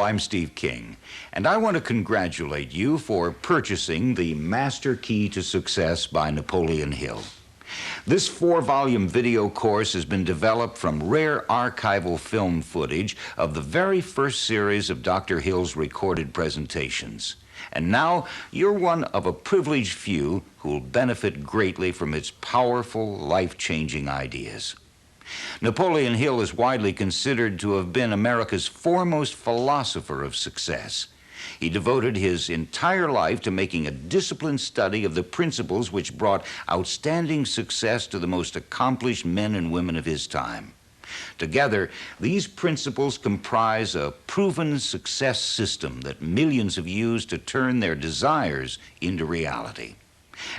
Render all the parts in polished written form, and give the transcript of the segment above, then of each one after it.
I'm Steve King, and I want to congratulate you for purchasing The Master Key to Success by Napoleon Hill. This 4-volume video course has been developed from rare archival film footage of the very first series of Dr. Hill's recorded presentations. And now you're one of a privileged few who will benefit greatly from its powerful, life-changing ideas. Napoleon Hill is widely considered to have been America's foremost philosopher of success. He devoted his entire life to making a disciplined study of the principles which brought outstanding success to the most accomplished men and women of his time. Together, these principles comprise a proven success system that millions have used to turn their desires into reality.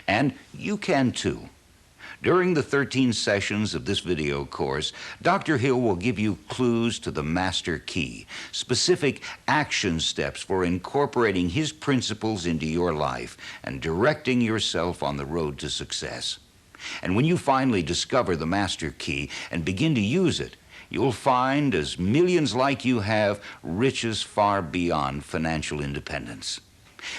And you can too. During the 13 sessions of this video course, Dr. Hill will give you clues to the master key, specific action steps for incorporating his principles into your life and directing yourself on the road to success. And when you finally discover the master key and begin to use it, you'll find, as millions like you have, riches far beyond financial independence.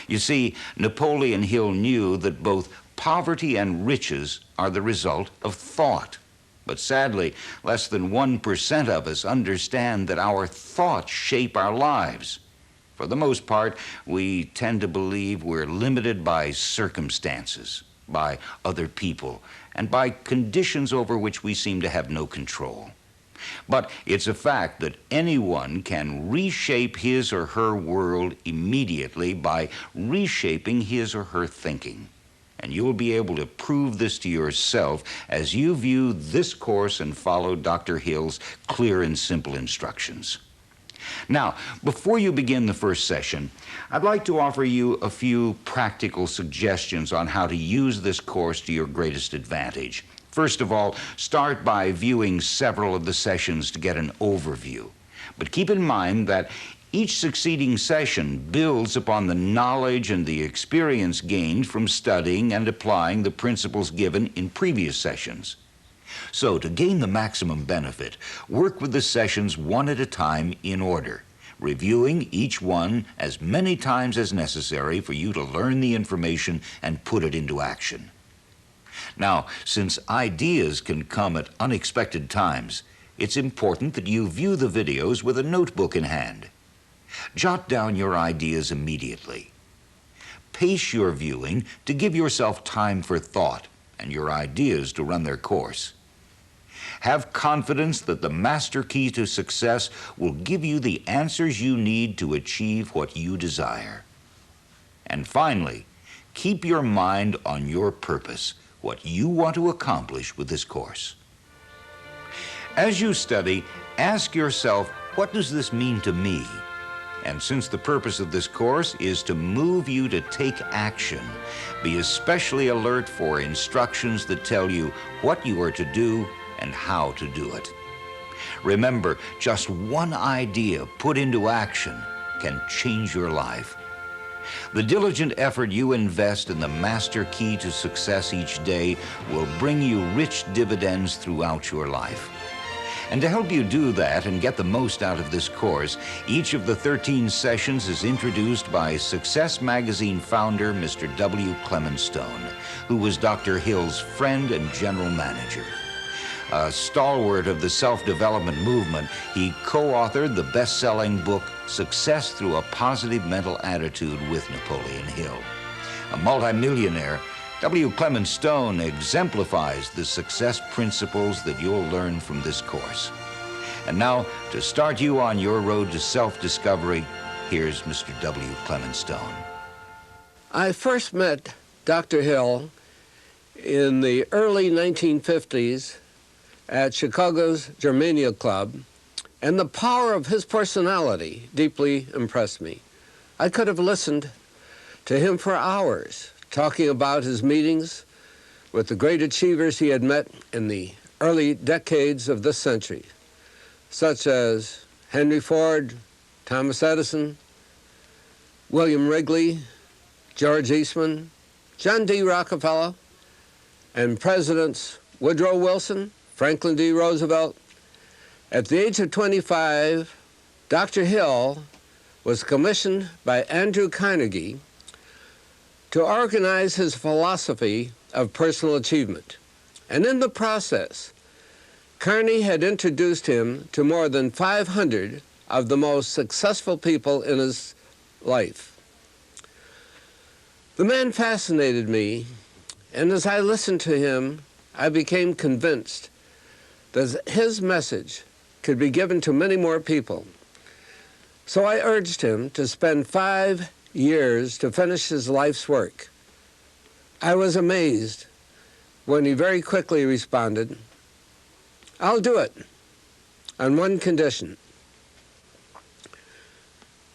You see, Napoleon Hill knew that both poverty and riches are the result of thought. But sadly, less than 1% of us understand that our thoughts shape our lives. For the most part, we tend to believe we're limited by circumstances, by other people, and by conditions over which we seem to have no control. But it's a fact that anyone can reshape his or her world immediately by reshaping his or her thinking. And you'll be able to prove this to yourself as you view this course and follow Dr. Hill's clear and simple instructions. Now, before you begin the first session, I'd like to offer you a few practical suggestions on how to use this course to your greatest advantage. First of all, start by viewing several of the sessions to get an overview. But keep in mind that each succeeding session builds upon the knowledge and the experience gained from studying and applying the principles given in previous sessions. So, to gain the maximum benefit, work with the sessions one at a time in order, reviewing each one as many times as necessary for you to learn the information and put it into action. Now, since ideas can come at unexpected times, it's important that you view the videos with a notebook in hand. Jot down your ideas immediately. Pace your viewing to give yourself time for thought and your ideas to run their course. Have confidence that the master key to success will give you the answers you need to achieve what you desire. And finally, keep your mind on your purpose, what you want to accomplish with this course. As you study, ask yourself, what does this mean to me? And since the purpose of this course is to move you to take action, be especially alert for instructions that tell you what you are to do and how to do it. Remember, just one idea put into action can change your life. The diligent effort you invest in the master key to success each day will bring you rich dividends throughout your life. And to help you do that and get the most out of this course, each of the 13 sessions is introduced by Success Magazine founder Mr. W. Clement Stone, who was Dr. Hill's friend and general manager. A stalwart of the self-development movement, he co-authored the best-selling book Success Through a Positive Mental Attitude with Napoleon Hill. A multimillionaire, W. Clement Stone exemplifies the success principles that you'll learn from this course. And now, to start you on your road to self-discovery, here's Mr. W. Clement Stone. I first met Dr. Hill in the early 1950s at Chicago's Germania Club, and the power of his personality deeply impressed me. I could have listened to him for hours, talking about his meetings with the great achievers he had met in the early decades of this century, such as Henry Ford, Thomas Edison, William Wrigley, George Eastman, John D. Rockefeller, and Presidents Woodrow Wilson, Franklin D. Roosevelt. At the age of 25, Dr. Hill was commissioned by Andrew Carnegie to organize his philosophy of personal achievement. And in the process, Carnegie had introduced him to more than 500 of the most successful people in his life. The man fascinated me, and as I listened to him, I became convinced that his message could be given to many more people. So I urged him to spend 5 years to finish his life's work. I was amazed when he very quickly responded, "I'll do it on one condition,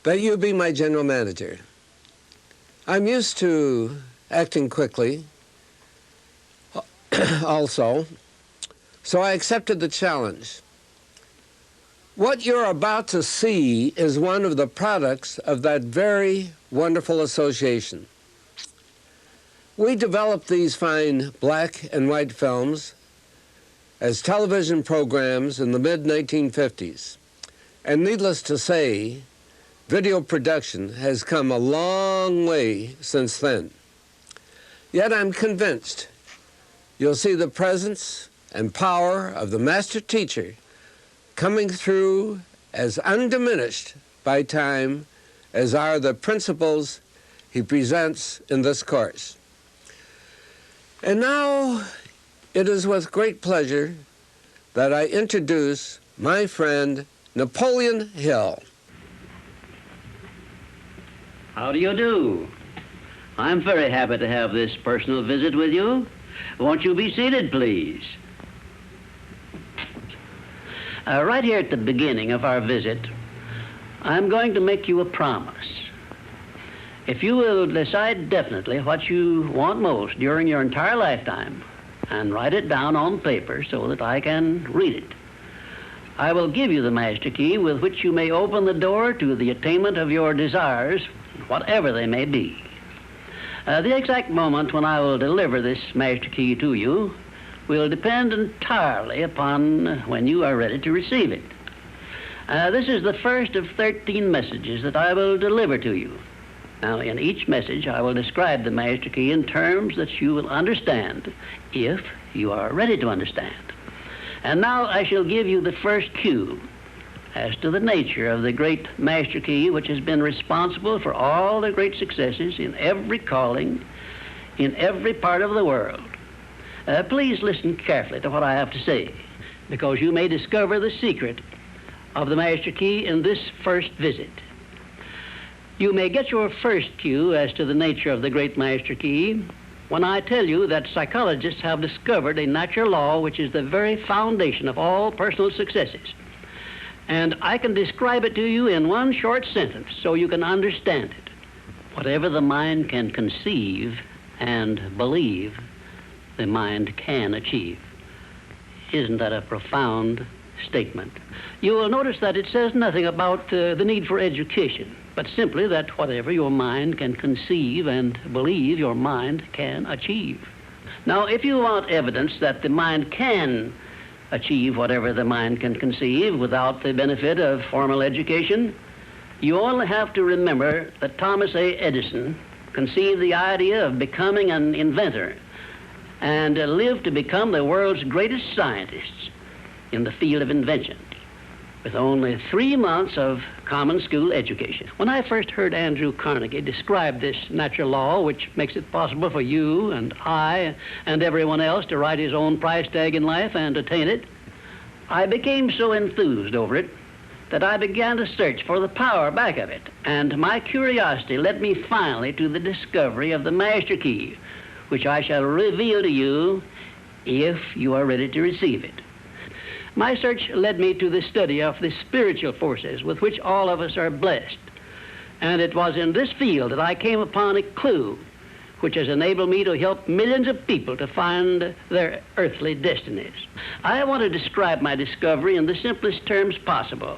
that you be my general manager. I'm used to acting quickly also, so I accepted the challenge. What you're about to see is one of the products of that very wonderful association. We developed these fine black and white films as television programs in the mid-1950s. And needless to say, video production has come a long way since then. Yet I'm convinced you'll see the presence and power of the master teacher coming through as undiminished by time as are the principles he presents in this course. And now it is with great pleasure that I introduce my friend Napoleon Hill. How do you do? I'm very happy to have this personal visit with you. Won't you be seated, please? Right here at the beginning of our visit, I'm going to make you a promise. If you will decide definitely what you want most during your entire lifetime and write it down on paper so that I can read it, I will give you the master key with which you may open the door to the attainment of your desires, whatever they may be. The exact moment when I will deliver this master key to you will depend entirely upon when you are ready to receive it. This is the first of 13 messages that I will deliver to you. Now, in each message, I will describe the master key in terms that you will understand, if you are ready to understand. And now I shall give you the first cue as to the nature of the great master key which has been responsible for all the great successes in every calling, in every part of the world. Please listen carefully to what I have to say, because you may discover the secret of the master key in this first visit. You may get your first cue as to the nature of the great master key when I tell you that psychologists have discovered a natural law which is the very foundation of all personal successes. And I can describe it to you in one short sentence so you can understand it. Whatever the mind can conceive and believe, the mind can achieve. Isn't that a profound statement? You will notice that it says nothing about the need for education, but simply that whatever your mind can conceive and believe, your mind can achieve. Now, if you want evidence that the mind can achieve whatever the mind can conceive without the benefit of formal education, you only have to remember that Thomas A. Edison conceived the idea of becoming an inventor and lived to become the world's greatest scientist in the field of invention with only 3 months of common school education. When I first heard Andrew Carnegie describe this natural law which makes it possible for you and I and everyone else to write his own price tag in life and attain it, I became so enthused over it that I began to search for the power back of it, and my curiosity led me finally to the discovery of the master key, which I shall reveal to you if you are ready to receive it. My search led me to the study of the spiritual forces with which all of us are blessed, and it was in this field that I came upon a clue which has enabled me to help millions of people to find their earthly destinies. I want to describe my discovery in the simplest terms possible,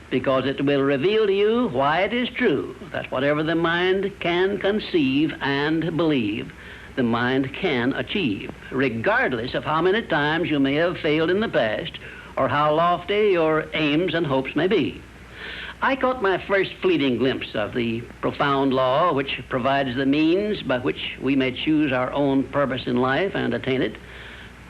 because it will reveal to you why it is true that whatever the mind can conceive and believe, the mind can achieve, regardless of how many times you may have failed in the past or how lofty your aims and hopes may be. I caught my first fleeting glimpse of the profound law which provides the means by which we may choose our own purpose in life and attain it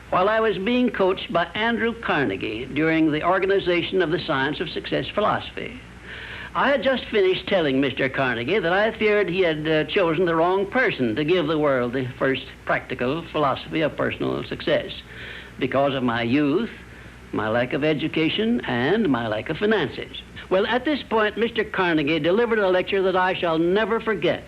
while I was being coached by Andrew Carnegie during the organization of the Science of Success philosophy. I had just finished telling Mr. Carnegie that I feared he had chosen the wrong person to give the world the first practical philosophy of personal success because of my youth, my lack of education, and my lack of finances. Well, at this point, Mr. Carnegie delivered a lecture that I shall never forget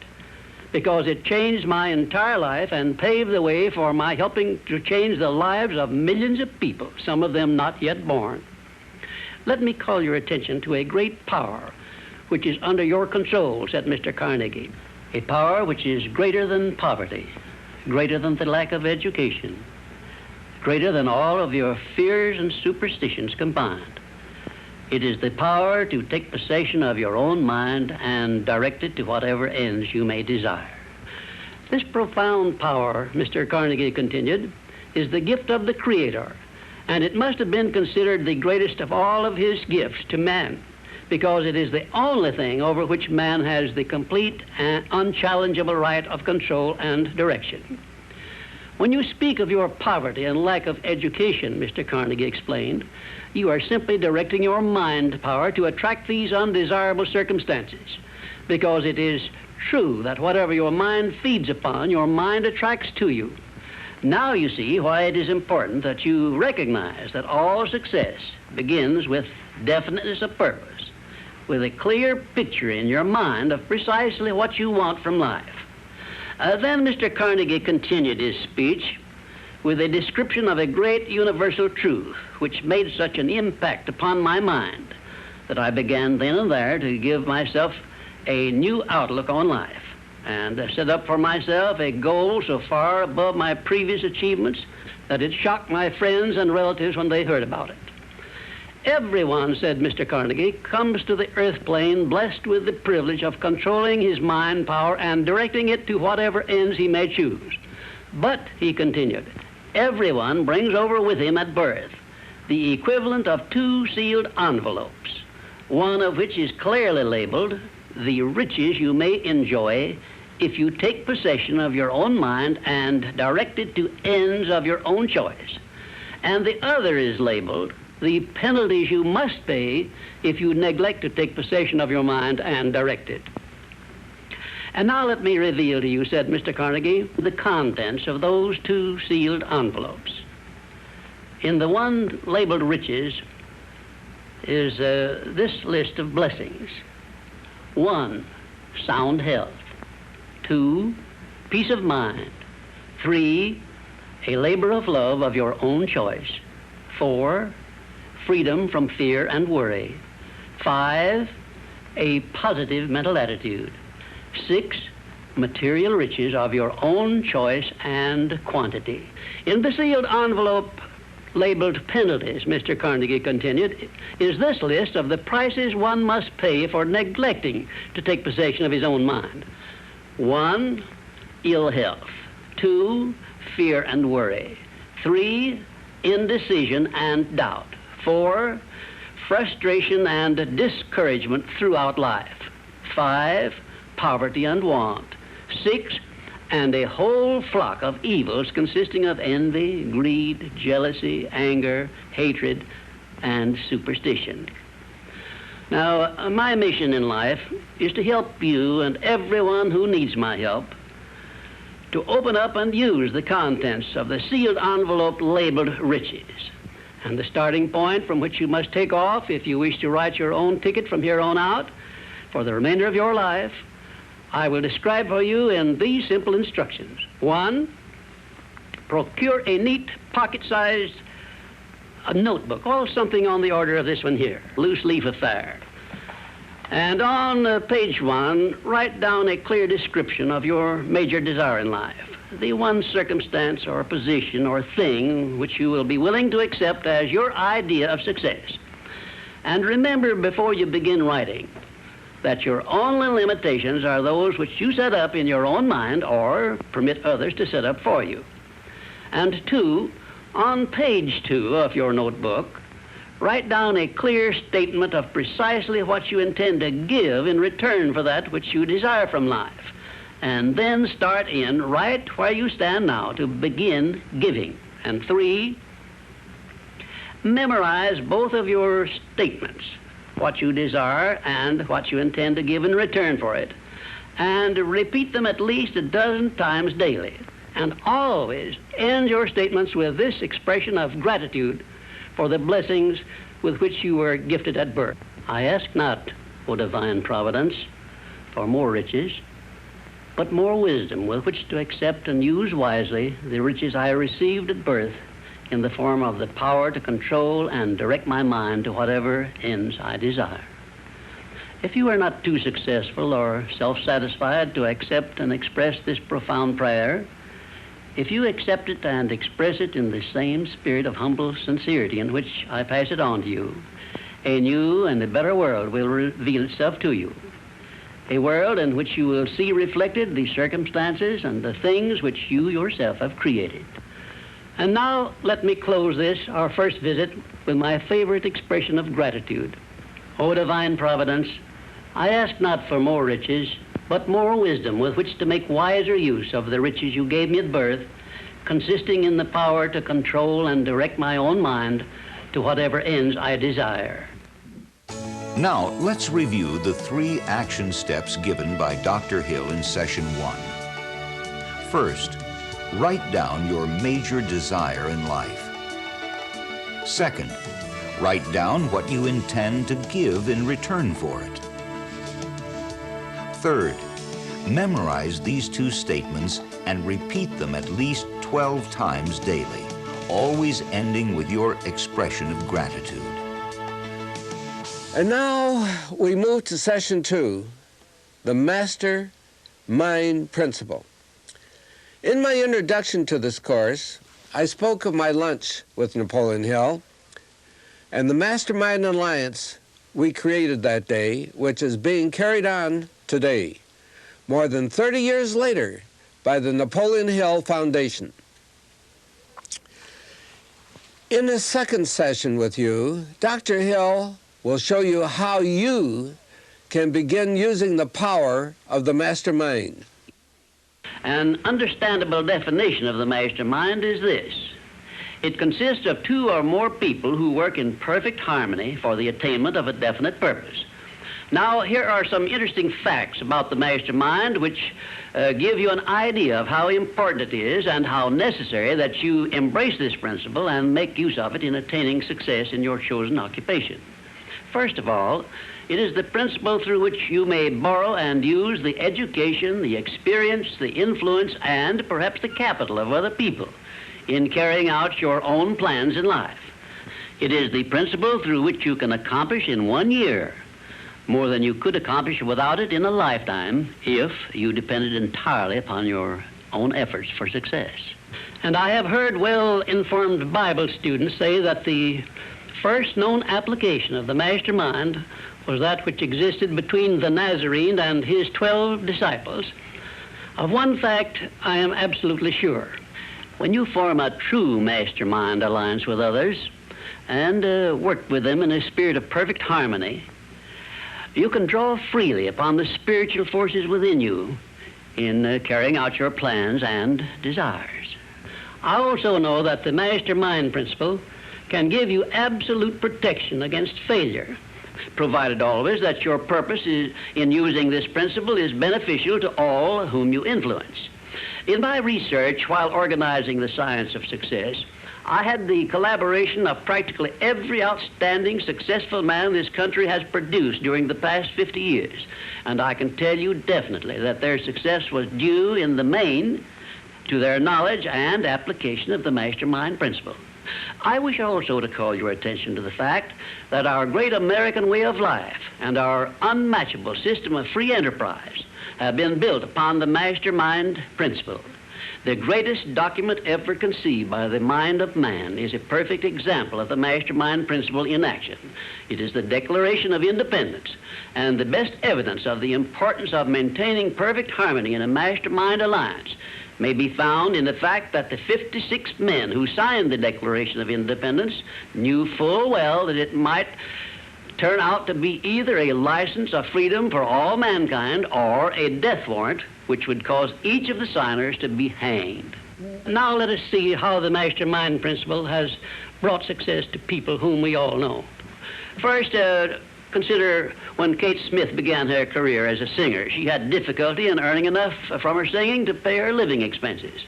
because it changed my entire life and paved the way for my helping to change the lives of millions of people, some of them not yet born. Let me call your attention to a great power which is under your control, said Mr. Carnegie. A power which is greater than poverty, greater than the lack of education, greater than all of your fears and superstitions combined. It is the power to take possession of your own mind and direct it to whatever ends you may desire. This profound power, Mr. Carnegie continued, is the gift of the Creator, and it must have been considered the greatest of all of his gifts to man, because it is the only thing over which man has the complete and unchallengeable right of control and direction. When you speak of your poverty and lack of education, Mr. Carnegie explained, you are simply directing your mind power to attract these undesirable circumstances, because it is true that whatever your mind feeds upon, your mind attracts to you. Now you see why it is important that you recognize that all success begins with definiteness of purpose, with a clear picture in your mind of precisely what you want from life. Then Mr. Carnegie continued his speech with a description of a great universal truth which made such an impact upon my mind that I began then and there to give myself a new outlook on life and set up for myself a goal so far above my previous achievements that it shocked my friends and relatives when they heard about it. Everyone, said Mr. Carnegie, comes to the earth plane blessed with the privilege of controlling his mind power and directing it to whatever ends he may choose. But, he continued, everyone brings over with him at birth the equivalent of 2 sealed envelopes, one of which is clearly labeled, the riches you may enjoy if you take possession of your own mind and direct it to ends of your own choice. And the other is labeled, the penalties you must pay if you neglect to take possession of your mind and direct it. And now let me reveal to you, said Mr. Carnegie, the contents of those 2 sealed envelopes. In the one labeled riches is this list of blessings. 1, sound health. 2, peace of mind. 3, a labor of love of your own choice. 4, freedom from fear and worry. 5, a positive mental attitude. 6, material riches of your own choice and quantity. In the sealed envelope labeled penalties, Mr. Carnegie continued, is this list of the prices one must pay for neglecting to take possession of his own mind. 1, ill health. 2, fear and worry. 3, indecision and doubt. 4, frustration and discouragement throughout life. 5, poverty and want. 6, and a whole flock of evils consisting of envy, greed, jealousy, anger, hatred, and superstition. Now, my mission in life is to help you and everyone who needs my help to open up and use the contents of the sealed envelope labeled riches. And the starting point from which you must take off if you wish to write your own ticket from here on out for the remainder of your life, I will describe for you in these simple instructions. 1, procure a neat pocket-sized notebook, or something on the order of this one here, loose leaf affair. And on page 1, write down a clear description of your major desire in life, the one circumstance or position or thing which you will be willing to accept as your idea of success. And remember before you begin writing that your only limitations are those which you set up in your own mind or permit others to set up for you. And 2, on page 2 of your notebook, Write down a clear statement of precisely what you intend to give in return for that which you desire from life. And then start in right where you stand now to begin giving. And 3, memorize both of your statements, what you desire and what you intend to give in return for it. And repeat them at least a dozen times daily. And always end your statements with this expression of gratitude for the blessings with which you were gifted at birth. I ask not, O divine providence, for more riches, but more wisdom with which to accept and use wisely the riches I received at birth in the form of the power to control and direct my mind to whatever ends I desire. If you are not too successful or self-satisfied to accept and express this profound prayer, if you accept it and express it in the same spirit of humble sincerity in which I pass it on to you, a new and a better world will reveal itself to you. A world in which you will see reflected the circumstances and the things which you yourself have created. And now let me close this, our first visit, with my favorite expression of gratitude. O divine providence, I ask not for more riches, but more wisdom with which to make wiser use of the riches you gave me at birth, consisting in the power to control and direct my own mind to whatever ends I desire. Now, let's review the 3 action steps given by Dr. Hill in Session 1. First, write down your major desire in life. Second, write down what you intend to give in return for it. Third, memorize these 2 statements and repeat them at least 12 times daily, always ending with your expression of gratitude. And now we move to Session 2, the Mastermind Principle. In my introduction to this course, I spoke of my lunch with Napoleon Hill and the Mastermind Alliance we created that day, which is being carried on today, more than 30 years later, by the Napoleon Hill Foundation. In the second session with you, Dr. Hill will show you how you can begin using the power of the mastermind. An understandable definition of the mastermind is this. It consists of 2 or more people who work in perfect harmony for the attainment of a definite purpose. Now, here are some interesting facts about the mastermind which give you an idea of how important it is and how necessary that you embrace this principle and make use of it in attaining success in your chosen occupation. First of all, it is the principle through which you may borrow and use the education, the experience, the influence, and perhaps the capital of other people in carrying out your own plans in life. It is the principle through which you can accomplish in 1 year more than you could accomplish without it in a lifetime if you depended entirely upon your own efforts for success. And I have heard well-informed Bible students say that the first known application of the mastermind was that which existed between the Nazarene and his 12 disciples. Of one fact, I am absolutely sure. When you form a true mastermind alliance with others and work with them in a spirit of perfect harmony, you can draw freely upon the spiritual forces within you in carrying out your plans and desires. I also know that the mastermind principle can give you absolute protection against failure, provided always that your purpose in using this principle is beneficial to all whom you influence. In my research while organizing the science of success, I had the collaboration of practically every outstanding, successful man this country has produced during the past 50 years. And I can tell you definitely that their success was due in the main to their knowledge and application of the mastermind principle. I wish also to call your attention to the fact that our great American way of life and our unmatchable system of free enterprise have been built upon the mastermind principle. The greatest document ever conceived by the mind of man is a perfect example of the mastermind principle in action. It is the Declaration of Independence and the best evidence of the importance of maintaining perfect harmony in a mastermind alliance may be found in the fact that the 56 men who signed the Declaration of Independence knew full well that it might turn out to be either a license of freedom for all mankind or a death warrant which would cause each of the signers to be hanged. Now let us see how the mastermind principle has brought success to people whom we all know. First, consider when Kate Smith began her career as a singer. She had difficulty in earning enough from her singing to pay her living expenses.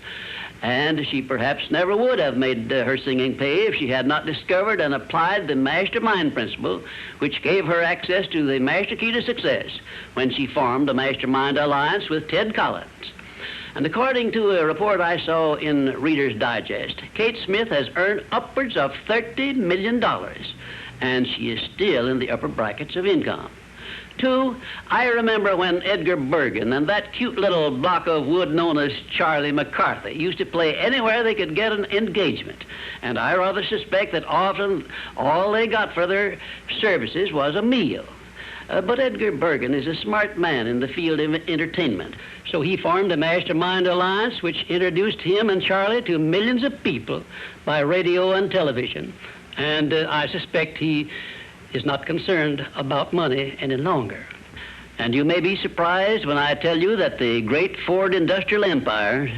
And she perhaps never would have made her singing pay if she had not discovered and applied the mastermind principle, which gave her access to the master key to success when she formed a mastermind alliance with Ted Collins. And according to a report I saw in Reader's Digest, Kate Smith has earned upwards of $30 million, and she is still in the upper brackets of income. Two, I remember when Edgar Bergen and that cute little block of wood known as Charlie McCarthy used to play anywhere they could get an engagement. And I rather suspect that often all they got for their services was a meal. But Edgar Bergen is a smart man in the field of entertainment. So he formed a mastermind alliance which introduced him and Charlie to millions of people by radio and television. And I suspect he is not concerned about money any longer. And you may be surprised when I tell you that the great Ford industrial empire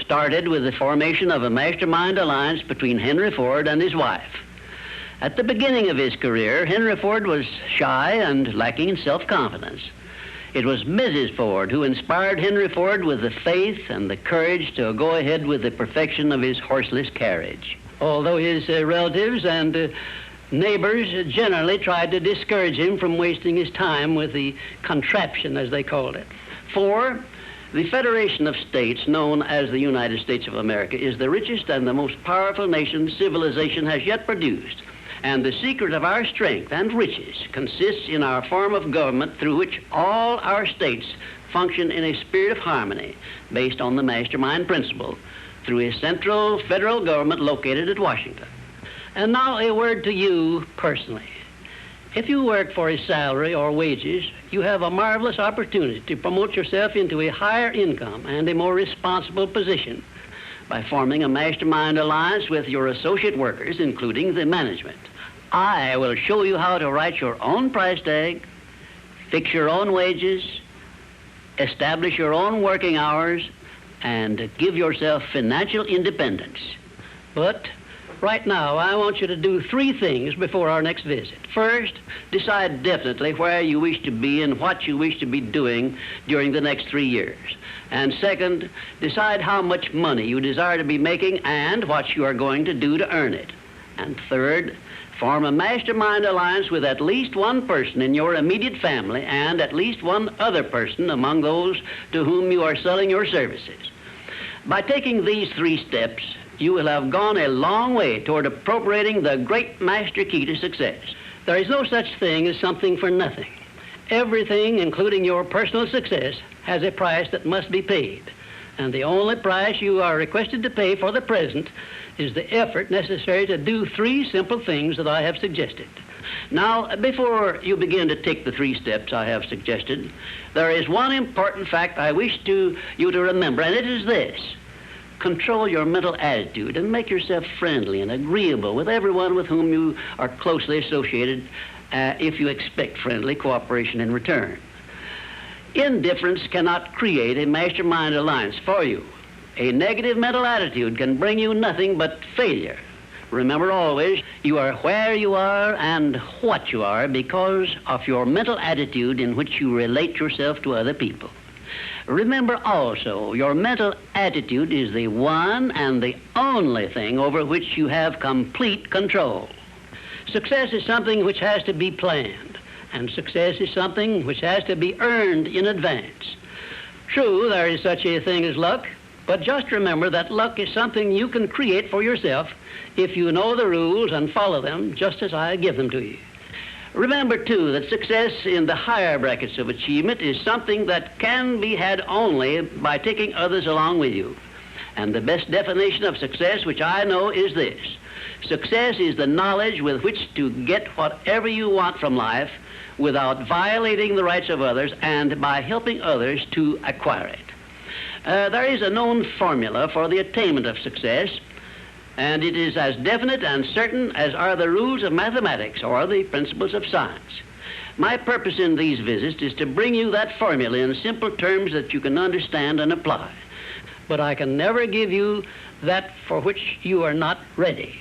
started with the formation of a mastermind alliance between Henry Ford and his wife. At the beginning of his career, Henry Ford was shy and lacking in self-confidence. It was Mrs. Ford who inspired Henry Ford with the faith and the courage to go ahead with the perfection of his horseless carriage. Although his relatives and neighbors generally tried to discourage him from wasting his time with the contraption, as they called it. Four, the Federation of States, known as the United States of America, is the richest and the most powerful nation civilization has yet produced. And the secret of our strength and riches consists in our form of government through which all our states function in a spirit of harmony based on the mastermind principle through a central federal government located at Washington. And now a word to you personally. If you work for a salary or wages, you have a marvelous opportunity to promote yourself into a higher income and a more responsible position by forming a mastermind alliance with your associate workers, including the management. I will show you how to write your own price tag, fix your own wages, establish your own working hours, and give yourself financial independence. But right now, I want you to do three things before our next visit. First, decide definitely where you wish to be and what you wish to be doing during the next 3 years. And second, decide how much money you desire to be making and what you are going to do to earn it. And third, form a mastermind alliance with at least one person in your immediate family and at least one other person among those to whom you are selling your services. By taking these three steps, you will have gone a long way toward appropriating the great master key to success. There is no such thing as something for nothing. Everything, including your personal success, has a price that must be paid. And the only price you are requested to pay for the present is the effort necessary to do three simple things that I have suggested. Now, before you begin to take the three steps I have suggested, there is one important fact I wish you to remember, and it is this. Control your mental attitude and make yourself friendly and agreeable with everyone with whom you are closely associated if you expect friendly cooperation in return. Indifference cannot create a mastermind alliance for you. A negative mental attitude can bring you nothing but failure. Remember always, you are where you are and what you are because of your mental attitude in which you relate yourself to other people. Remember also, your mental attitude is the one and the only thing over which you have complete control. Success is something which has to be planned, and success is something which has to be earned in advance. True, there is such a thing as luck, but just remember that luck is something you can create for yourself if you know the rules and follow them just as I give them to you. Remember, too, that success in the higher brackets of achievement is something that can be had only by taking others along with you. And the best definition of success, which I know, is this. Success is the knowledge with which to get whatever you want from life without violating the rights of others and by helping others to acquire it. There is a known formula for the attainment of success, and it is as definite and certain as are the rules of mathematics or the principles of science. My purpose in these visits is to bring you that formula in simple terms that you can understand and apply. But I can never give you that for which you are not ready.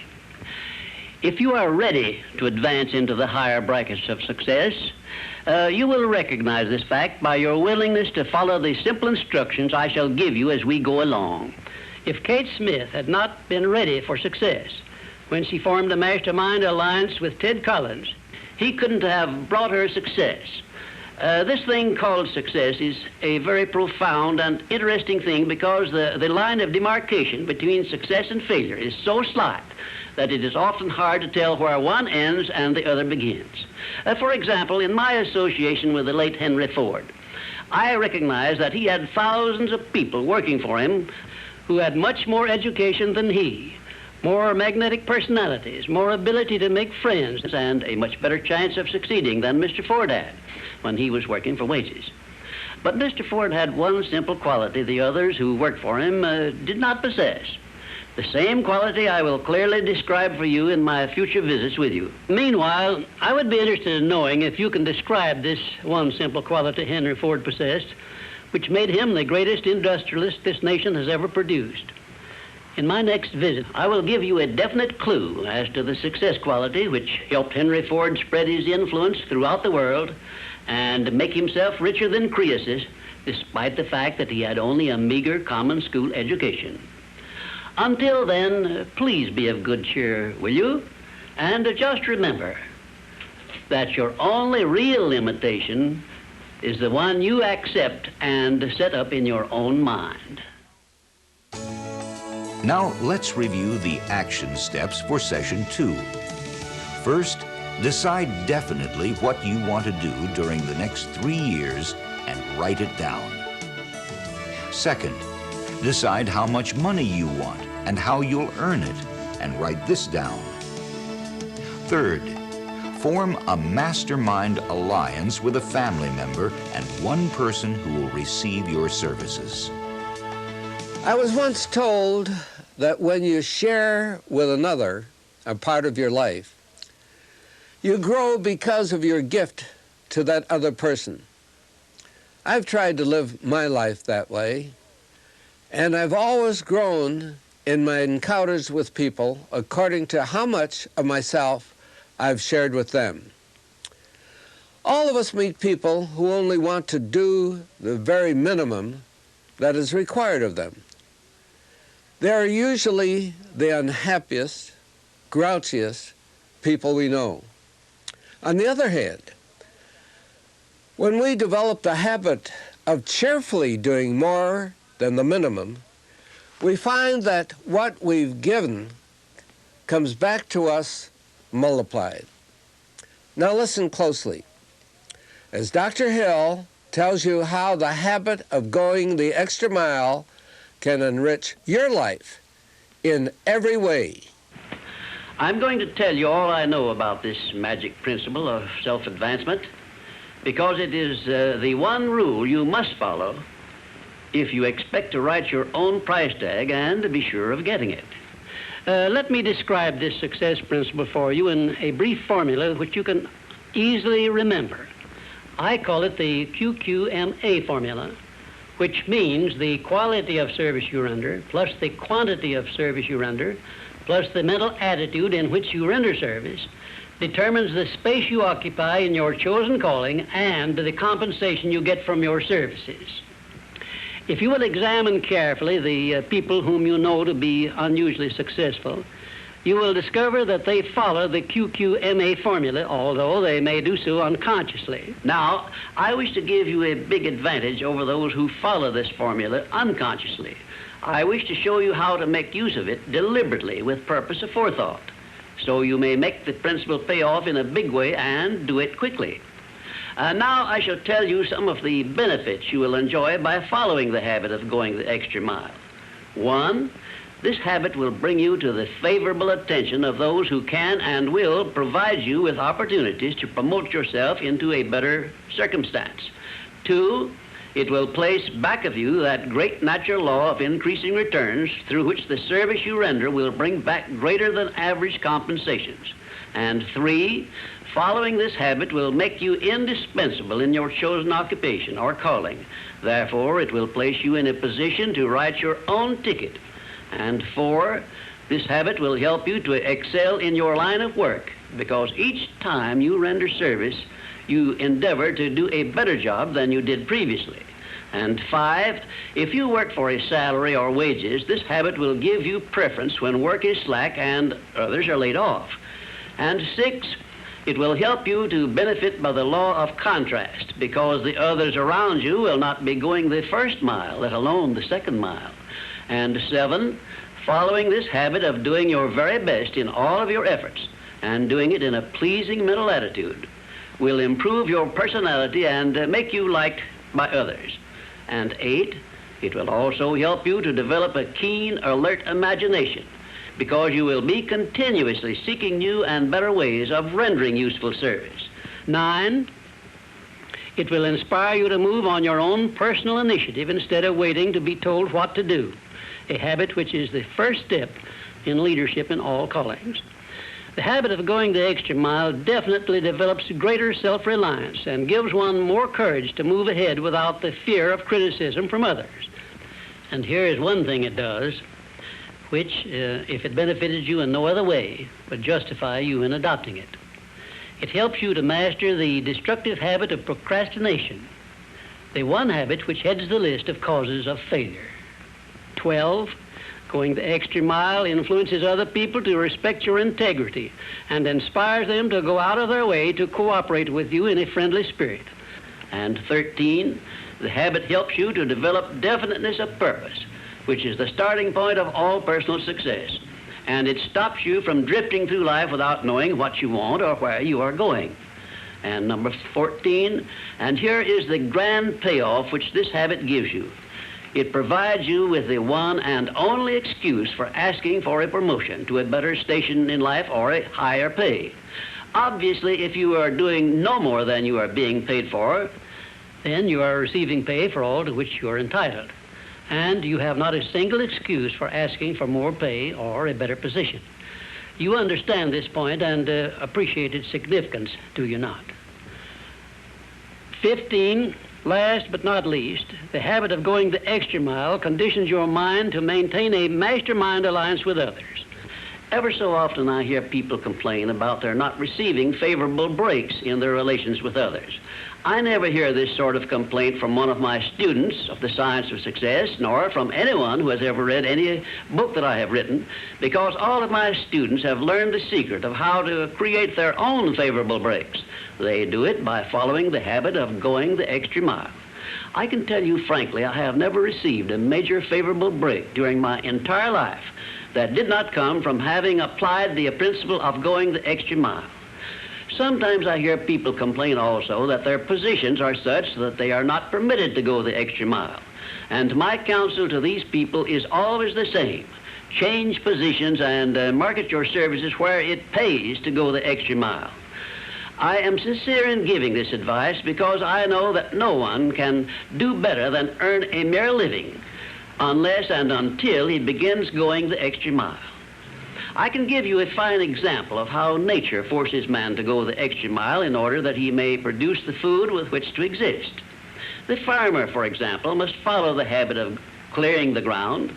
If you are ready to advance into the higher brackets of success, you will recognize this fact by your willingness to follow the simple instructions I shall give you as we go along. If Kate Smith had not been ready for success when she formed a Mastermind alliance with Ted Collins, he couldn't have brought her success. This thing called success is a very profound and interesting thing because the line of demarcation between success and failure is so slight that it is often hard to tell where one ends and the other begins. For example, in my association with the late Henry Ford, I recognize that he had thousands of people working for him who had much more education than he, more magnetic personalities, more ability to make friends, and a much better chance of succeeding than Mr. Ford had when he was working for wages. But Mr. Ford had one simple quality the others who worked for him did not possess. The same quality I will clearly describe for you in my future visits with you. Meanwhile, I would be interested in knowing if you can describe this one simple quality Henry Ford possessed, which made him the greatest industrialist this nation has ever produced. In my next visit, I will give you a definite clue as to the success quality which helped Henry Ford spread his influence throughout the world and make himself richer than Croesus, despite the fact that he had only a meager common school education. Until then, please be of good cheer, will you? And just remember that your only real limitation is the one you accept and set up in your own mind. Now let's review the action steps for session 2. First, decide definitely what you want to do during the next 3 years and write it down. Second, decide how much money you want and how you'll earn it, and write this down. Third, form a mastermind alliance with a family member and one person who will receive your services. I was once told that when you share with another a part of your life, you grow because of your gift to that other person. I've tried to live my life that way, and I've always grown in my encounters with people according to how much of myself I've shared with them. All of us meet people who only want to do the very minimum that is required of them. They are usually the unhappiest, grouchiest people we know. On the other hand, when we develop the habit of cheerfully doing more than the minimum, we find that what we've given comes back to us multiplied. Now listen closely. As Dr. Hill tells you how the habit of going the extra mile can enrich your life in every way. I'm going to tell you all I know about this magic principle of self-advancement because it is the one rule you must follow if you expect to write your own price tag and to be sure of getting it. Let me describe this success principle for you in a brief formula which you can easily remember. I call it the QQMA formula, which means the quality of service you render plus the quantity of service you render plus the mental attitude in which you render service determines the space you occupy in your chosen calling and the compensation you get from your services. If you will examine carefully the people whom you know to be unusually successful, you will discover that they follow the QQMA formula, although they may do so unconsciously. Now, I wish to give you a big advantage over those who follow this formula unconsciously. I wish to show you how to make use of it deliberately with purpose of forethought, so you may make the principle pay off in a big way and do it quickly. Now I shall tell you some of the benefits you will enjoy by following the habit of going the extra mile. 1, this habit will bring you to the favorable attention of those who can and will provide you with opportunities to promote yourself into a better circumstance. 2, it will place back of you that great natural law of increasing returns through which the service you render will bring back greater than average compensations. And 3, following this habit will make you indispensable in your chosen occupation or calling. Therefore, it will place you in a position to write your own ticket. And 4, this habit will help you to excel in your line of work, because each time you render service, you endeavor to do a better job than you did previously. And 5, if you work for a salary or wages, this habit will give you preference when work is slack and others are laid off. And 6, it will help you to benefit by the law of contrast, because the others around you will not be going the first mile, let alone the second mile. And 7, following this habit of doing your very best in all of your efforts and doing it in a pleasing mental attitude will improve your personality and make you liked by others. And 8, it will also help you to develop a keen, alert imagination, because you will be continuously seeking new and better ways of rendering useful service. 9, it will inspire you to move on your own personal initiative instead of waiting to be told what to do, a habit which is the first step in leadership in all callings. The habit of going the extra mile definitely develops greater self-reliance and gives one more courage to move ahead without the fear of criticism from others. And here is one thing it does, which, if it benefited you in no other way, would justify you in adopting it. It helps you to master the destructive habit of procrastination, the one habit which heads the list of causes of failure. 12, going the extra mile influences other people to respect your integrity and inspires them to go out of their way to cooperate with you in a friendly spirit. And 13, the habit helps you to develop definiteness of purpose, which is the starting point of all personal success. And it stops you from drifting through life without knowing what you want or where you are going. And number 14, and here is the grand payoff which this habit gives you. It provides you with the one and only excuse for asking for a promotion to a better station in life or a higher pay. Obviously, if you are doing no more than you are being paid for, then you are receiving pay for all to which you are entitled. And you have not a single excuse for asking for more pay or a better position. You understand this point and appreciate its significance, do you not? 15, last but not least, the habit of going the extra mile conditions your mind to maintain a mastermind alliance with others. Ever so often I hear people complain about their not receiving favorable breaks in their relations with others. I never hear this sort of complaint from one of my students of the science of success, nor from anyone who has ever read any book that I have written, because all of my students have learned the secret of how to create their own favorable breaks. They do it by following the habit of going the extra mile. I can tell you frankly, I have never received a major favorable break during my entire life that did not come from having applied the principle of going the extra mile. Sometimes I hear people complain also that their positions are such that they are not permitted to go the extra mile. And my counsel to these people is always the same. Change positions and market your services where it pays to go the extra mile. I am sincere in giving this advice because I know that no one can do better than earn a mere living unless and until he begins going the extra mile. I can give you a fine example of how nature forces man to go the extra mile in order that he may produce the food with which to exist. The farmer, for example, must follow the habit of clearing the ground,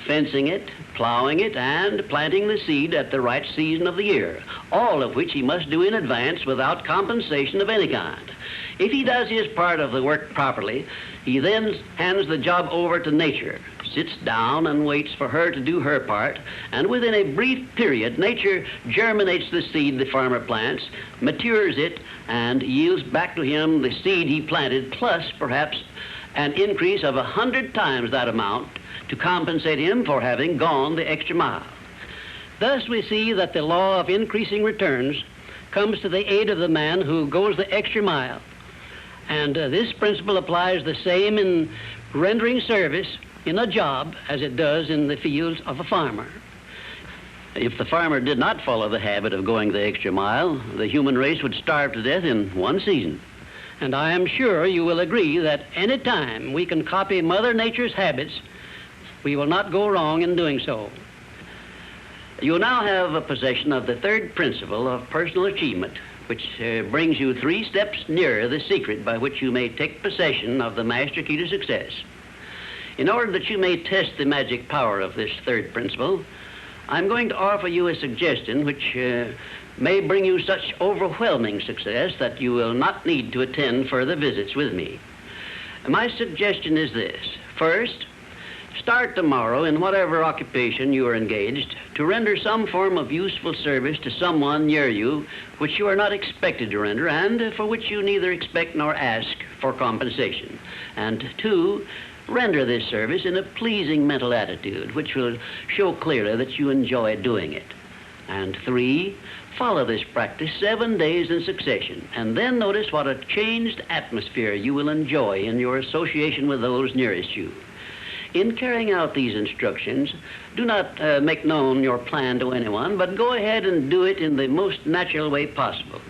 fencing it, plowing it, and planting the seed at the right season of the year, all of which he must do in advance without compensation of any kind. If he does his part of the work properly, he then hands the job over to nature, sits down and waits for her to do her part, and within a brief period, nature germinates the seed the farmer plants, matures it, and yields back to him the seed he planted, plus perhaps an increase of 100 times that amount to compensate him for having gone the extra mile. Thus we see that the law of increasing returns comes to the aid of the man who goes the extra mile. And this principle applies the same in rendering service in a job as it does in the fields of a farmer. If the farmer did not follow the habit of going the extra mile, the human race would starve to death in one season. And I am sure you will agree that any time we can copy Mother Nature's habits, we will not go wrong in doing so. You now have a possession of the third principle of personal achievement, which brings you 3 steps nearer the secret by which you may take possession of the master key to success. In order that you may test the magic power of this third principle, I'm going to offer you a suggestion which may bring you such overwhelming success that you will not need to attend further visits with me. My suggestion is this. First, start tomorrow in whatever occupation you are engaged to render some form of useful service to someone near you which you are not expected to render and for which you neither expect nor ask for compensation. And 2, render this service in a pleasing mental attitude which will show clearly that you enjoy doing it. And 3, follow this practice 7 days in succession, and then notice what a changed atmosphere you will enjoy in your association with those nearest you. In carrying out these instructions, do not make known your plan to anyone, but go ahead and do it in the most natural way possible.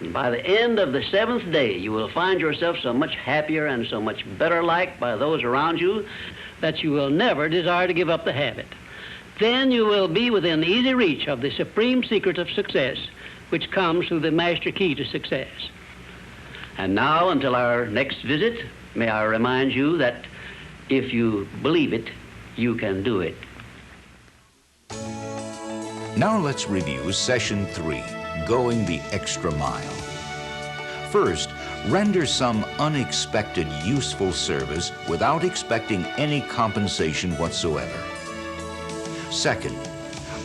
And by the end of the 7th day, you will find yourself so much happier and so much better liked by those around you that you will never desire to give up the habit. Then you will be within easy reach of the supreme secret of success, which comes through the master key to success. And now, until our next visit, may I remind you that if you believe it, you can do it. Now let's review Session 3, Going the Extra Mile. First, render some unexpected useful service without expecting any compensation whatsoever. Second,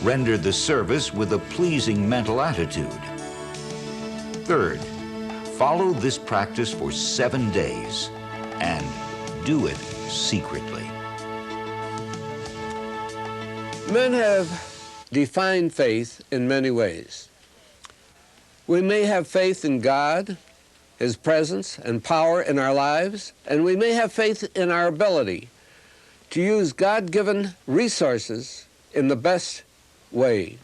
render the service with a pleasing mental attitude. Third, follow this practice for 7 days and do it secretly. Men have defined faith in many ways. We may have faith in God, His presence and power in our lives, and we may have faith in our ability to use God-given resources in the best way.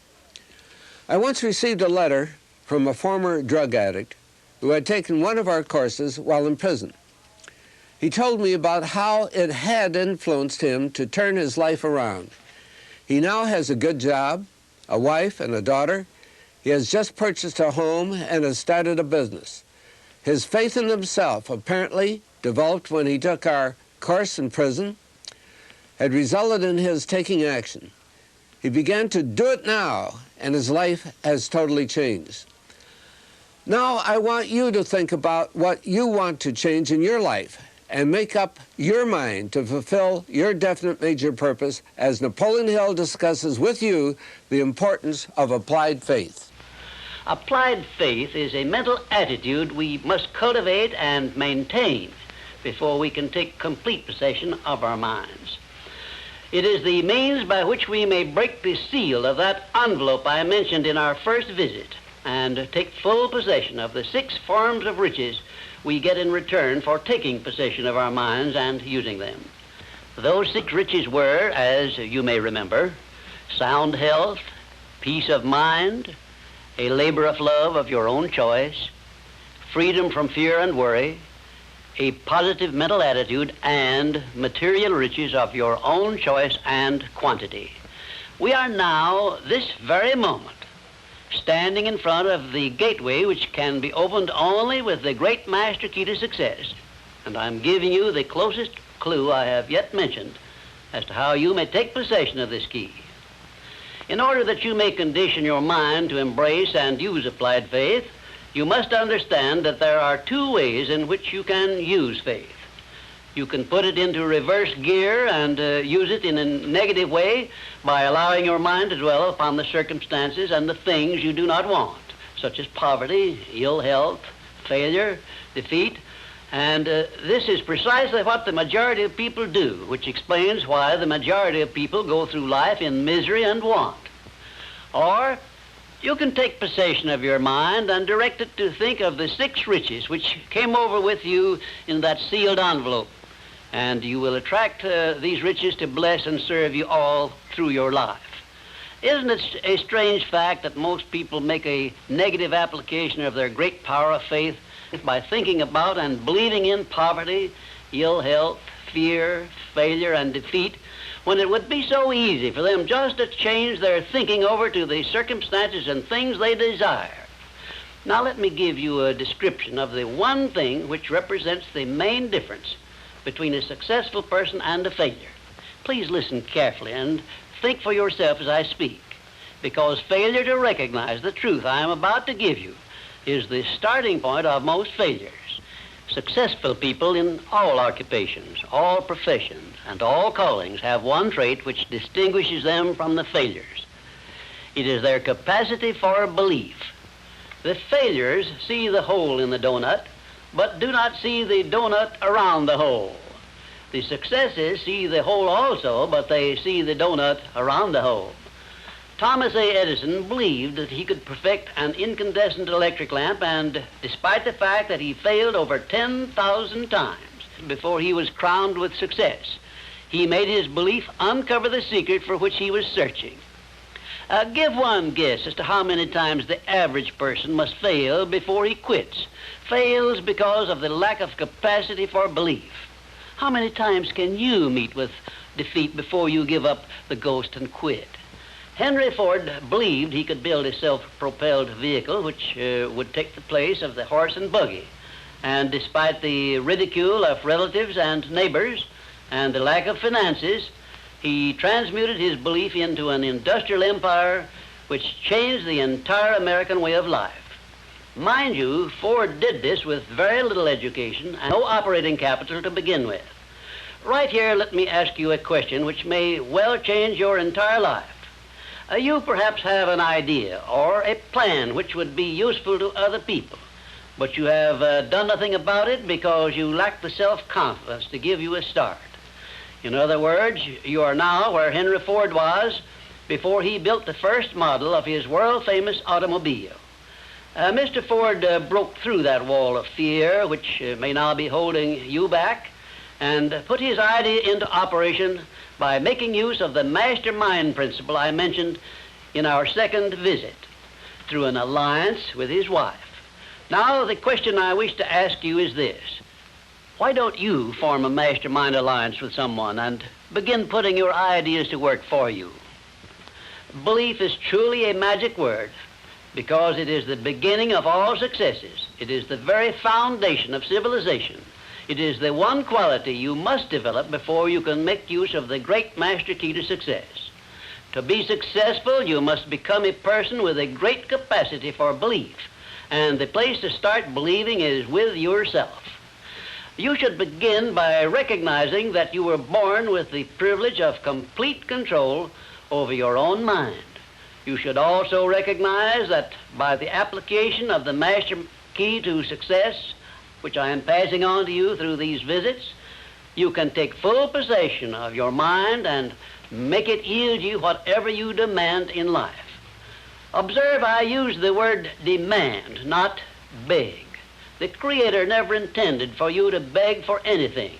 I once received a letter from a former drug addict who had taken one of our courses while in prison. He told me about how it had influenced him to turn his life around. He now has a good job, a wife and a daughter. He has just purchased a home and has started a business. His faith in himself, apparently developed when he took our course in prison, had resulted in his taking action. He began to do it now, and his life has totally changed. Now I want you to think about what you want to change in your life and make up your mind to fulfill your definite major purpose as Napoleon Hill discusses with you the importance of applied faith. Applied faith is a mental attitude we must cultivate and maintain before we can take complete possession of our minds. It is the means by which we may break the seal of that envelope I mentioned in our first visit and take full possession of the 6 forms of riches we get in return for taking possession of our minds and using them. Those 6 riches were, as you may remember, sound health, peace of mind, a labor of love of your own choice, freedom from fear and worry, a positive mental attitude, and material riches of your own choice and quantity. We are now, this very moment, standing in front of the gateway which can be opened only with the great master key to success. And I'm giving you the closest clue I have yet mentioned as to how you may take possession of this key. In order that you may condition your mind to embrace and use applied faith, you must understand that there are 2 ways in which you can use faith. You can put it into reverse gear and use it in a negative way by allowing your mind to dwell upon the circumstances and the things you do not want, such as poverty, ill health, failure, defeat. And this is precisely what the majority of people do, which explains why the majority of people go through life in misery and want. Or you can take possession of your mind and direct it to think of the 6 riches which came over with you in that sealed envelope. And you will attract these riches to bless and serve you all through your life. Isn't it a strange fact that most people make a negative application of their great power of faith by thinking about and believing in poverty, ill health, fear, failure, and defeat, when it would be so easy for them just to change their thinking over to the circumstances and things they desire? Now let me give you a description of the one thing which represents the main difference between a successful person and a failure. Please listen carefully and think for yourself as I speak, because failure to recognize the truth I am about to give you is the starting point of most failures. Successful people in all occupations, all professions, and all callings have one trait which distinguishes them from the failures. It is their capacity for belief. The failures see the hole in the donut, but do not see the donut around the hole. The successes see the hole also, but they see the donut around the hole. Thomas A. Edison believed that he could perfect an incandescent electric lamp, and despite the fact that he failed over 10,000 times before he was crowned with success, he made his belief uncover the secret for which he was searching. Give one guess as to how many times the average person must fail before he quits. Fails because of the lack of capacity for belief. How many times can you meet with defeat before you give up the ghost and quit? Henry Ford believed he could build a self-propelled vehicle which would take the place of the horse and buggy. And despite the ridicule of relatives and neighbors and the lack of finances, he transmuted his belief into an industrial empire which changed the entire American way of life. Mind you, Ford did this with very little education and no operating capital to begin with. Right here, let me ask you a question which may well change your entire life. You perhaps have an idea or a plan which would be useful to other people, but you have done nothing about it because you lack the self-confidence to give you a start. In other words, you are now where Henry Ford was before he built the first model of his world-famous automobile. Mr. Ford broke through that wall of fear, which may now be holding you back, and put his idea into operation by making use of the Mastermind principle I mentioned in our second visit, through an alliance with his wife. Now, the question I wish to ask you is this. Why don't you form a Mastermind alliance with someone and begin putting your ideas to work for you? Belief is truly a magic word, because it is the beginning of all successes. It is the very foundation of civilization. It is the one quality you must develop before you can make use of the great master key to success. To be successful, you must become a person with a great capacity for belief, and the place to start believing is with yourself. You should begin by recognizing that you were born with the privilege of complete control over your own mind. You should also recognize that by the application of the master key to success, which I am passing on to you through these visits, you can take full possession of your mind and make it yield you whatever you demand in life. Observe, I use the word demand, not beg. The Creator never intended for you to beg for anything.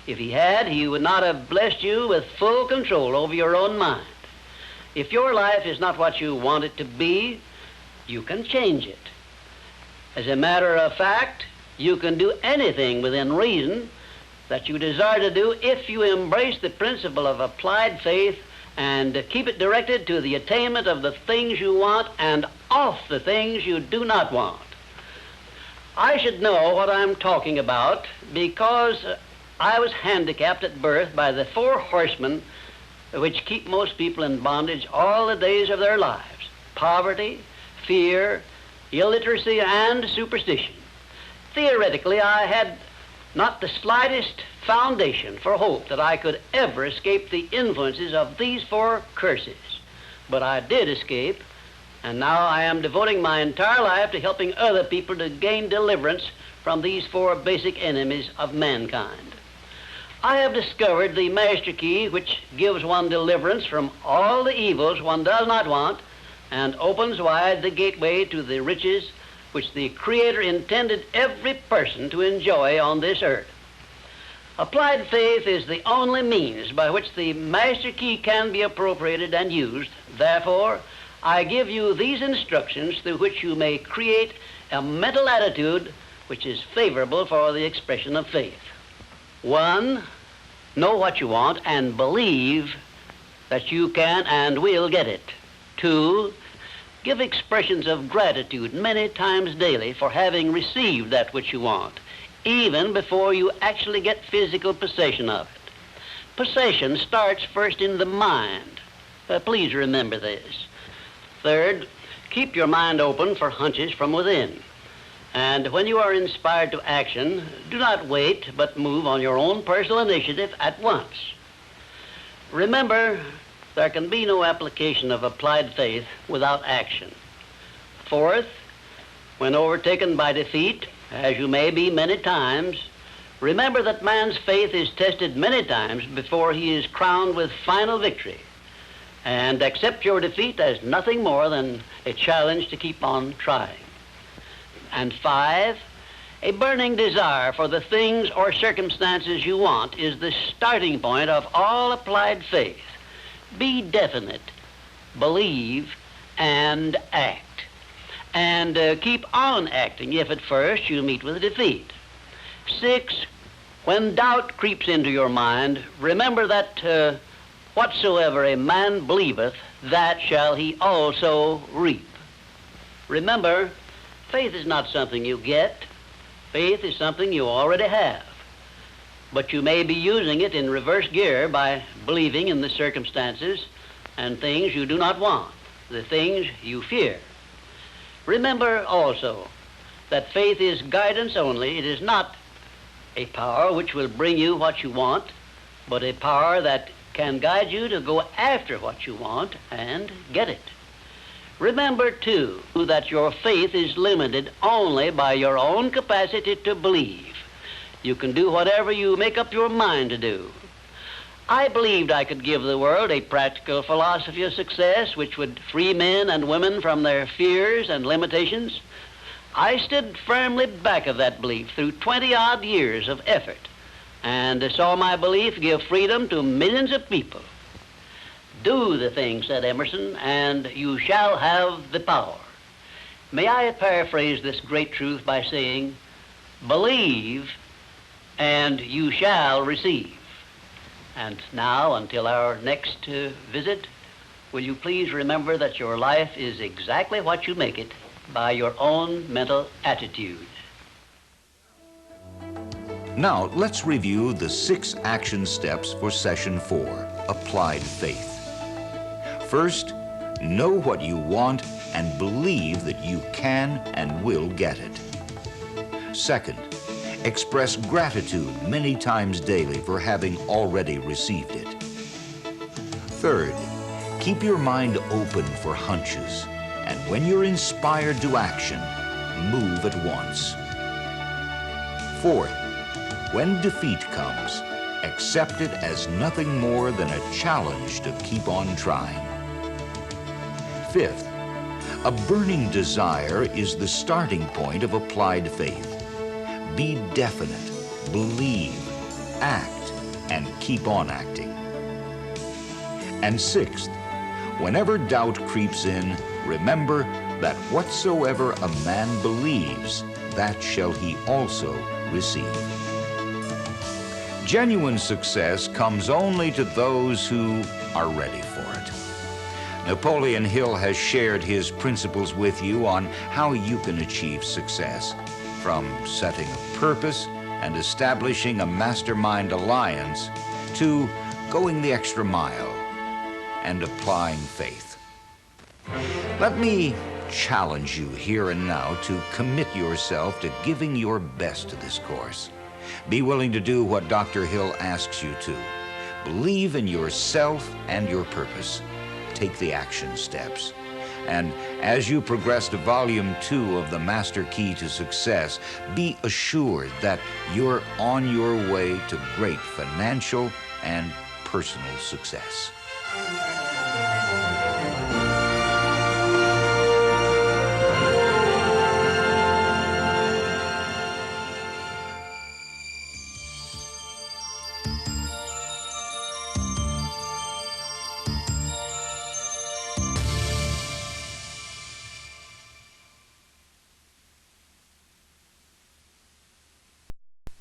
If He had, He would not have blessed you with full control over your own mind. If your life is not what you want it to be, you can change it. As a matter of fact, you can do anything within reason that you desire to do if you embrace the principle of applied faith and keep it directed to the attainment of the things you want and off the things you do not want. I should know what I'm talking about because I was handicapped at birth by the four horsemen which keep most people in bondage all the days of their lives: poverty, fear, illiteracy, and superstition. Theoretically, I had not the slightest foundation for hope that I could ever escape the influences of these four curses. But I did escape, and now I am devoting my entire life to helping other people to gain deliverance from these four basic enemies of mankind. I have discovered the master key which gives one deliverance from all the evils one does not want and opens wide the gateway to the riches which the Creator intended every person to enjoy on this earth. Applied faith is the only means by which the master key can be appropriated and used. Therefore, I give you these instructions through which you may create a mental attitude which is favorable for the expression of faith. 1, know what you want and believe that you can and will get it. 2, give expressions of gratitude many times daily for having received that which you want, even before you actually get physical possession of it. Possession starts first in the mind. Please remember this. 3rd, keep your mind open for hunches from within. And when you are inspired to action, do not wait, but move on your own personal initiative at once. Remember, there can be no application of applied faith without action. 4th, when overtaken by defeat, as you may be many times, remember that man's faith is tested many times before he is crowned with final victory. And accept your defeat as nothing more than a challenge to keep on trying. And 5, a burning desire for the things or circumstances you want is the starting point of all applied faith. Be definite, believe, and act. And keep on acting if at first you meet with defeat. 6, when doubt creeps into your mind, remember that whatsoever a man believeth, that shall he also reap. Remember, faith is not something you get. Faith is something you already have. But you may be using it in reverse gear by believing in the circumstances and things you do not want, the things you fear. Remember also that faith is guidance only. It is not a power which will bring you what you want, but a power that can guide you to go after what you want and get it. Remember, too, that your faith is limited only by your own capacity to believe. You can do whatever you make up your mind to do. I believed I could give the world a practical philosophy of success which would free men and women from their fears and limitations. I stood firmly back of that belief through 20-odd years of effort and saw my belief give freedom to millions of people. Do the thing, said Emerson, and you shall have the power. May I paraphrase this great truth by saying, believe and you shall receive. And now, until our next visit, will you please remember that your life is exactly what you make it by your own mental attitude. Now, let's review the 6 action steps for Session 4, Applied Faith. First, know what you want and believe that you can and will get it. Second, express gratitude many times daily for having already received it. Third, keep your mind open for hunches, and when you're inspired to action, move at once. Fourth, when defeat comes, accept it as nothing more than a challenge to keep on trying. Fifth, a burning desire is the starting point of applied faith. Be definite, believe, act, and keep on acting. And sixth, whenever doubt creeps in, remember that whatsoever a man believes, that shall he also receive. Genuine success comes only to those who are ready for it. Napoleon Hill has shared his principles with you on how you can achieve success, from setting a purpose and establishing a mastermind alliance to going the extra mile and applying faith. Let me challenge you here and now to commit yourself to giving your best to this course. Be willing to do what Dr. Hill asks you to. Believe in yourself and your purpose. Take the action steps. And as you progress to Volume 2 of the Master Key to Success, be assured that you're on your way to great financial and personal success.